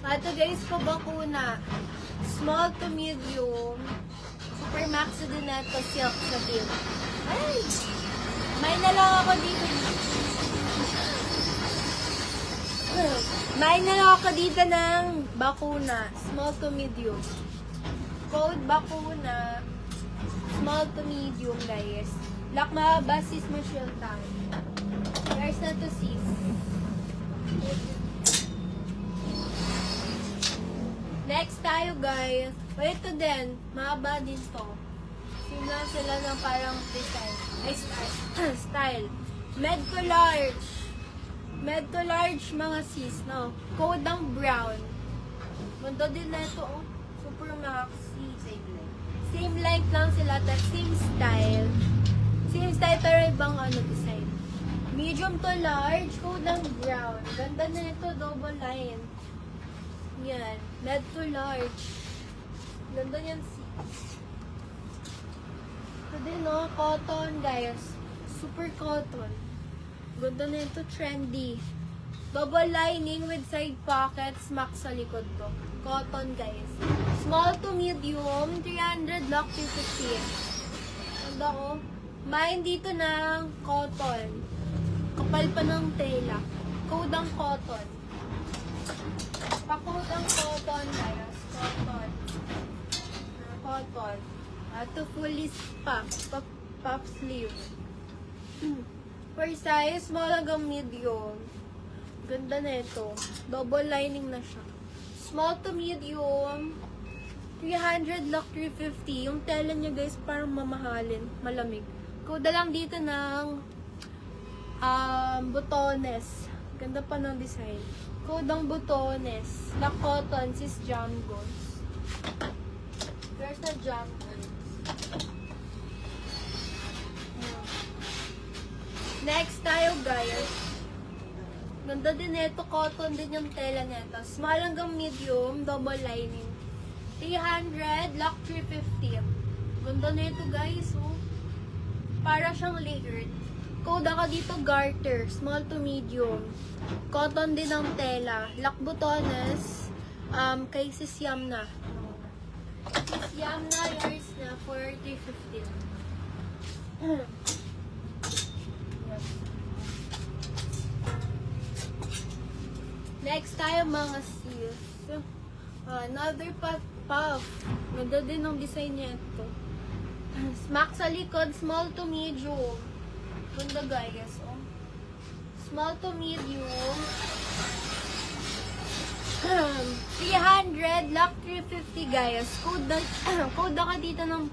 Ito guys, pabakuna. Small to medium. Super maxi din na ito, silk satin. Ay! May na lang ako dito. May na lang ako dito ng bakuna. Small to medium. Code bakuna. Small to medium, guys. Lakma basis masyal tayo. There's na to sis. Next tayo, guys. Ito din. Mahaba din to. Sila sila ng parang design. Ay, style. Med to large. Med to large, mga sis, no? Code ng brown. Ganda din na ito, oh. Super maxi. Same length lang sila. Same style. Same style, pero ibang design. Medium to large, code ng brown. Ganda na ito, double line. Yan. Med to large. Ganda niyan, sis. Ito din, no? Cotton, guys. Super cotton. Ganda na ito, trendy. Double lining with side pockets. Max sa likod to. Cotton, guys. Small to medium, 300, lock 250. Ganda, oh. Main dito ng cotton. Kapal pa ng tela. Code ang cotton. Pa-code ang cotton, guys. Cotton. Cotton. Ito fully puff sleeve. For size, small hanggang medium. Ganda na ito. Double lining na siya. Small to medium, 300, lock 350. Yung tela niya, guys, parang mamahalin. Malamig. Kuda lang dito ng butones. Ganda pa ng design. Kodang butones. Na cotton, sis Jamgons. There's na Jamgons. Next tayo, guys. Ganda din ito. Cotton din yung tela nito. Small hanggang medium. Double lining. 300, lock 350. Ganda na ito, guys. Oh. Para siyang layered. Code ako dito, garter. Small to medium. Cotton din ang tela. Lock butones. Kay sis Yamna. Sis Yamna, yours na for 350. Next tayo, mga sis. Another puff. Ganda din ang design niya ito. Smack sa likod, small to medium. Ganda, guys. Oh. Small to medium. 300, lock 350, guys. Code ako dito ng